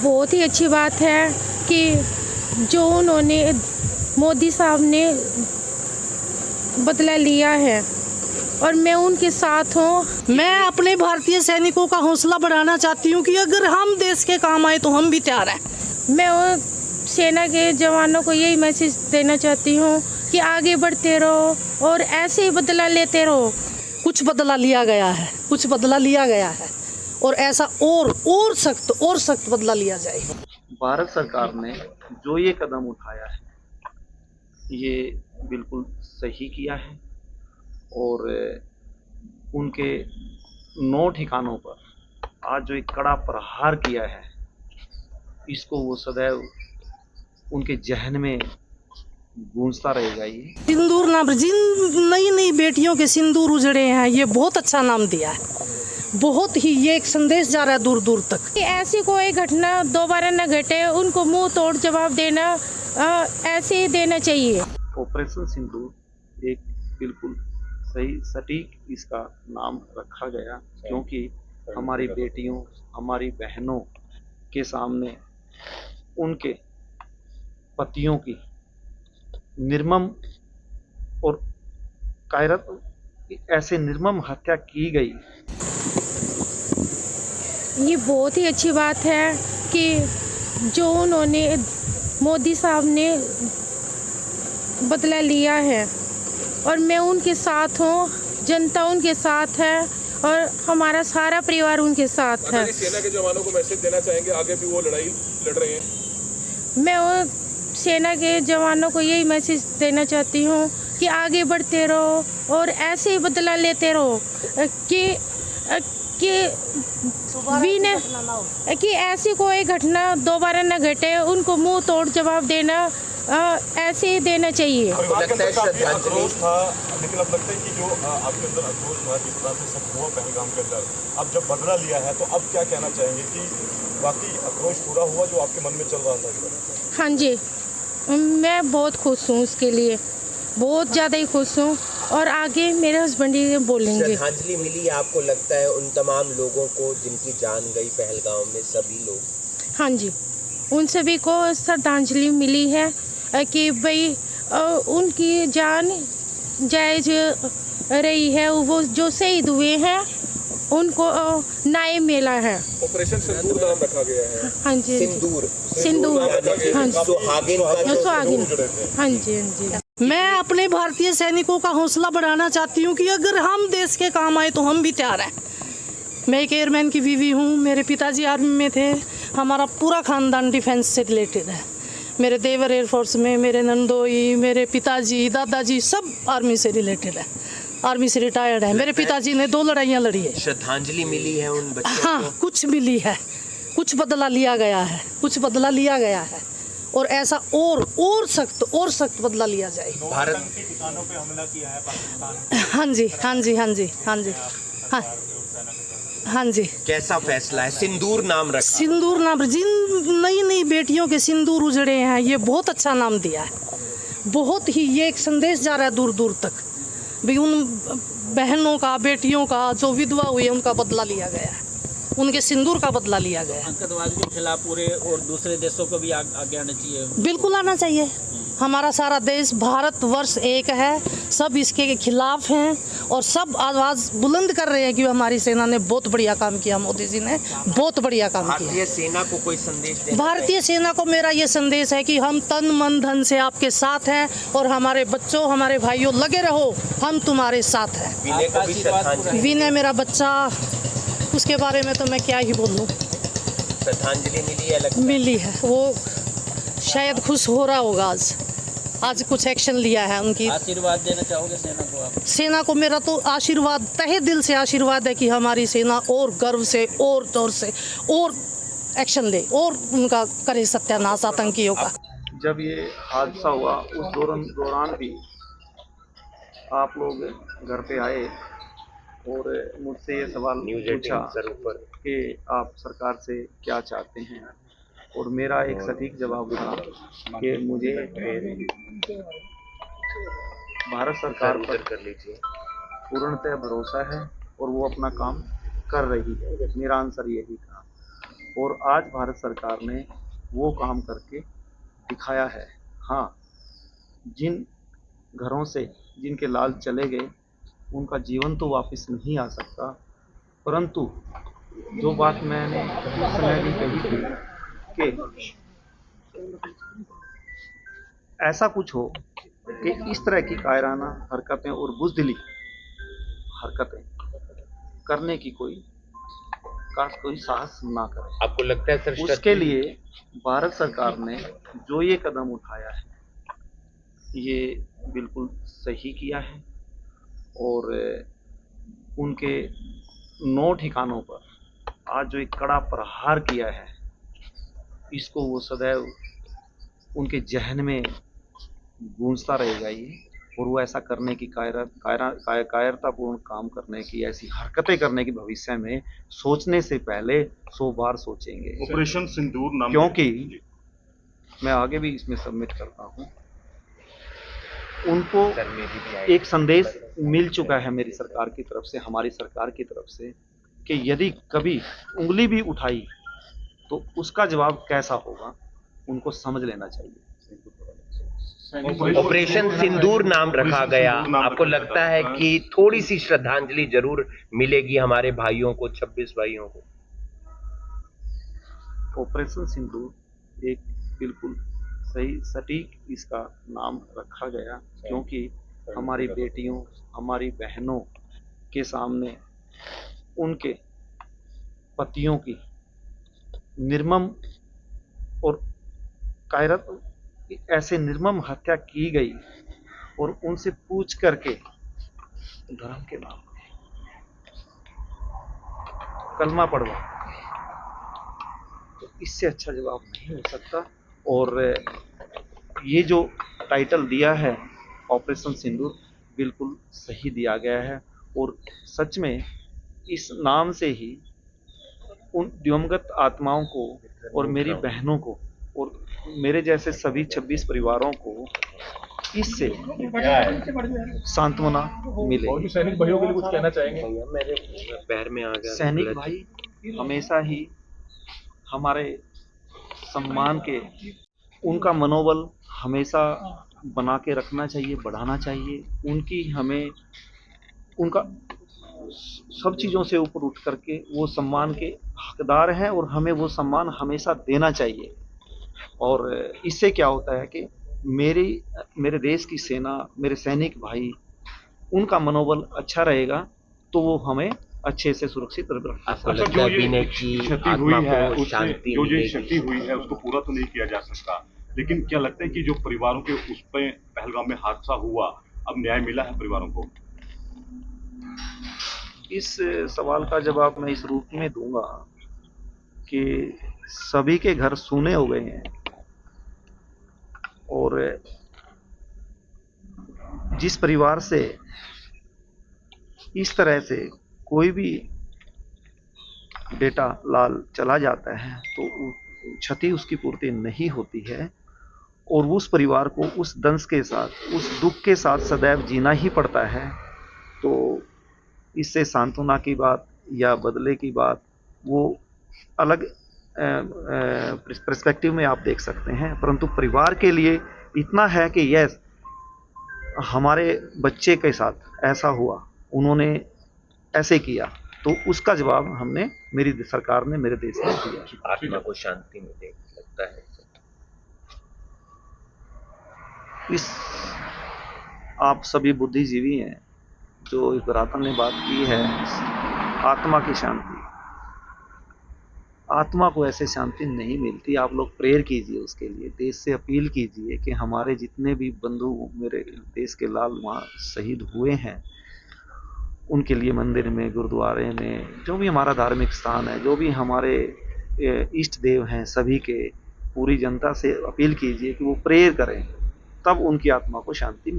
बहुत ही अच्छी बात है कि जो उन्होंने मोदी साहब ने बदला लिया है और मैं उनके साथ हूँ। मैं अपने भारतीय सैनिकों का हौसला बढ़ाना चाहती हूँ कि अगर हम देश के काम आए तो हम भी तैयार हैं। मैं सेना के जवानों को यही मैसेज देना चाहती हूँ कि आगे बढ़ते रहो और ऐसे ही बदला लेते रहो। कुछ बदला लिया गया है, कुछ बदला लिया गया है और ऐसा और सख्त बदला लिया जाएगा। भारत सरकार ने जो ये कदम उठाया है ये बिल्कुल सही किया है और उनके 9 ठिकानों पर आज जो एक कड़ा प्रहार किया है इसको वो सदैव उनके जहन में गूंजता रहेगा। ये सिंदूर नाम, जिन नई नई बेटियों के सिंदूर उजड़े हैं, ये बहुत अच्छा नाम दिया है। बहुत ही ये एक संदेश जा रहा है दूर दूर तक कि ऐसी कोई घटना दोबारा न घटे, उनको मुंह तोड़ जवाब देना ऐसे ही देना चाहिए। ऑपरेशन सिंदूर एक बिल्कुल सही सटीक इसका नाम रखा गया क्योंकि हमारी बेटियों, हमारी बहनों के सामने उनके पतियों की निर्मम और कायरत ऐसे निर्मम हत्या की गई। ये बहुत ही अच्छी बात है कि जो उन्होंने मोदी साहब ने बदला लिया है और मैं उनके साथ हूँ। जनता उनके साथ है और हमारा सारा परिवार उनके साथ है। सेना के जवानों को मैसेज देना चाहेंगे, आगे भी वो लड़ाई लड़ रहे हैं। मैं सेना के जवानों को यही मैसेज देना चाहती हूँ कि आगे बढ़ते रहो और ऐसे ही बदला लेते रहो कि ऐसी कोई घटना दोबारा न घटे, उनको मुंह तोड़ जवाब देना ऐसे ही देना चाहिए। आक्रोश था, लेकिन अब लगता है कि जो आपके अंदर आक्रोश था जिस तरह से सब हुआ पहलगाम के अंदर, अब जब बदला लिया है तो अब क्या कहना चाहेंगे कि बाकी आक्रोश पूरा हुआ जो आपके मन में चल रहा था? हाँ जी, मैं बहुत खुश हूँ, उसके लिए बहुत ज़्यादा ही खुश हूँ और आगे मेरे हस्बैंड ही बोलेंगे। श्रद्धांजलि मिली आपको लगता है उन तमाम लोगों को जिनकी जान गई पहलगाम में, सभी लोग? हाँ जी, उन सभी को श्रद्धांजलि मिली है कि भाई उनकी जान जायज रही है, वो जो शहीद हुए हैं उनको न्याय मिला है। ऑपरेशन सिंदूर नाम रखा गया है। हाँ जी, सिंदूर, हाँ जी, सुहागिन, हाँ जी, हाँ जी। मैं अपने भारतीय सैनिकों का हौसला बढ़ाना चाहती हूँ कि अगर हम देश के काम आए तो हम भी तैयार हैं। मैं एक एयरमैन की बीवी हूँ, मेरे पिताजी आर्मी में थे, हमारा पूरा खानदान डिफेंस से रिलेटेड है। मेरे देवर एयरफोर्स में, मेरे नंदोई, मेरे पिताजी, दादाजी सब आर्मी से रिलेटेड है, आर्मी से रिटायर्ड है। मेरे पिताजी ने 2 लड़ाइयाँ लड़ी है। श्रद्धांजलि मिली है उन बच्चों को? हाँ, कुछ मिली है, कुछ बदला लिया गया है, कुछ बदला लिया गया है और ऐसा और सख्त बदला लिया जाएगा। भारत के ठिकानों पे हमला किया है पाकिस्तान। हाँ जी, हाँ जी, हाँ जी, हाँ जी, हाँ हाँ जी। कैसा फैसला है? सिंदूर नाम रखा। सिंदूर नाम, जिन नई नई बेटियों के सिंदूर उजड़े हैं, ये बहुत अच्छा नाम दिया है। बहुत ही ये एक संदेश जा रहा है दूर दूर तक भी उन बहनों का, बेटियों का जो विधवा हुई है उनका बदला लिया गया है, उनके सिंदूर का बदला लिया गया है। आतंकवाद के खिलाफ पूरे और दूसरे देशों को भी आगे आना चाहिए। बिल्कुल आना चाहिए। हमारा सारा देश भारतवर्ष एक है, सब इसके खिलाफ हैं और सब आवाज़ बुलंद कर रहे हैं कि हमारी सेना ने बहुत बढ़िया काम किया, मोदी जी ने बहुत बढ़िया काम किया। भारतीय सेना को कोई संदेश देना? भारतीय सेना को मेरा ये संदेश है कि हम तन मन धन से आपके साथ हैं और हमारे बच्चों, हमारे भाइयों, लगे रहो, हम तुम्हारे साथ हैं। विनय को भी श्रद्धांजलि? विनय मेरा बच्चा, उसके बारे में तो मैं क्या ही बोलूँ। श्रद्धांजलि मिली है? मिली है, वो शायद खुश हो रहा होगा। आज कुछ एक्शन लिया है उनकी। आशीर्वाद देना चाहोगे सेना को आप? सेना को मेरा तो आशीर्वाद, तहे दिल से आशीर्वाद है कि हमारी सेना और गर्व से और जोर से और एक्शन ले और उनका करे सत्यानाश आतंकियों का। जब ये हादसा हुआ उस दौरान भी आप लोग घर पे आए और मुझसे ये सवाल पूछा कि आप सरकार से क्या चाहते हैं और मेरा एक सटीक जवाब था कि मुझे भारत सरकार पर पूर्णतः भरोसा है और वो अपना काम कर रही है। मेरा आंसर यही था और आज भारत सरकार ने वो काम करके दिखाया है। हाँ, जिन घरों से जिनके लाल चले गए उनका जीवन तो वापस नहीं आ सकता, परंतु जो बात मैंने उस समय भी कही थी कि ऐसा कुछ हो कि इस तरह की कायराना हरकतें और बुज़दिली हरकतें करने की कोई साहस ना करे। आपको लगता है सर उसके लिए भारत सरकार ने जो ये कदम उठाया है ये बिल्कुल सही किया है और उनके 9 ठिकानों पर आज जो एक कड़ा प्रहार किया है इसको वो सदैव उनके जहन में गूंजता रहेगा ये, और वो ऐसा करने की कायरतापूर्ण काम करने की, ऐसी हरकतें करने की भविष्य में सोचने से पहले 100 बार सोचेंगे। ऑपरेशन सिंदूर नाम, क्योंकि मैं आगे भी इसमें सबमिट करता हूँ, उनको एक संदेश मिल चुका है मेरी सरकार की तरफ से, हमारी सरकार की तरफ से, कि यदि कभी उंगली भी उठाई तो उसका जवाब कैसा होगा उनको समझ लेना चाहिए। ऑपरेशन सिंदूर नाम रखा गया, आपको लगता है कि थोड़ी सी श्रद्धांजलि जरूर मिलेगी हमारे भाइयों को, 26 भाइयों को? ऑपरेशन सिंदूर एक बिल्कुल सही सटीक इसका नाम रखा गया, क्योंकि हमारी बेटियों, हमारी बहनों के सामने उनके पतियों की निर्मम और कायरत ऐसे निर्मम हत्या की गई और उनसे पूछ करके धर्म के नाम पे कलमा पढ़वा, तो इससे अच्छा जवाब नहीं हो सकता। और ये जो टाइटल दिया है ऑपरेशन सिंदूर बिल्कुल सही दिया गया है, और सच में इस नाम से ही उन दिवंगत आत्माओं को और मेरी बहनों को और मेरे जैसे सभी 26 परिवारों को इससे सांत्वना मिले। सैनिक भाइयों के लिए कुछ कहना चाहेंगे? मेरे पैर में आ गया। सैनिक भाई हमेशा ही हमारे सम्मान के, उनका मनोबल हमेशा बना के रखना चाहिए, बढ़ाना चाहिए। उनकी हमें उनका सब चीज़ों से ऊपर उठ करके वो सम्मान के हकदार हैं और हमें वो सम्मान हमेशा देना चाहिए। और इससे क्या होता है कि मेरे देश की सेना, मेरे सैनिक भाई, उनका मनोबल अच्छा रहेगा तो वो हमें अच्छे से सुरक्षित रखेंगे। आपको लगता है बिना की आत्मा को शांति जो ये क्षति हुई है उसको पूरा तो नहीं किया जा सकता, लेकिन क्या लगता है कि जो परिवारों के उस पे पहलगाम में हादसा हुआ, अब न्याय मिला है परिवारों को? इस सवाल का जवाब मैं इस रूप में दूंगा कि सभी के घर सूने हो गए हैं और जिस परिवार से इस तरह से कोई भी बेटा लाल चला जाता है तो क्षति उसकी पूर्ति नहीं होती है और उस परिवार को उस दंश के साथ, उस दुख के साथ सदैव जीना ही पड़ता है। तो इससे सांत्वना की बात या बदले की बात वो अलग पर्सपेक्टिव में आप देख सकते हैं, परंतु परिवार के लिए इतना है कि यस, हमारे बच्चे के साथ ऐसा हुआ, उन्होंने ऐसे किया, तो उसका जवाब हमने, मेरी सरकार ने मेरे देश में दिया। आत्मा को शांति मिले लगता है। इस आप सभी बुद्धिजीवी हैं, जो इस बरातन ने बात की है आत्मा की शांति, आत्मा को ऐसे शांति नहीं मिलती। आप लोग प्रेयर कीजिए उसके लिए, देश से अपील कीजिए कि हमारे जितने भी बंधु मेरे देश के लाल वहाँ शहीद हुए हैं उनके लिए मंदिर में, गुरुद्वारे में, जो भी हमारा धार्मिक स्थान है, जो भी हमारे इष्ट देव हैं, सभी के पूरी जनता से अपील कीजिए कि वो प्रेयर करें, तब उनकी आत्मा को शांति मिले।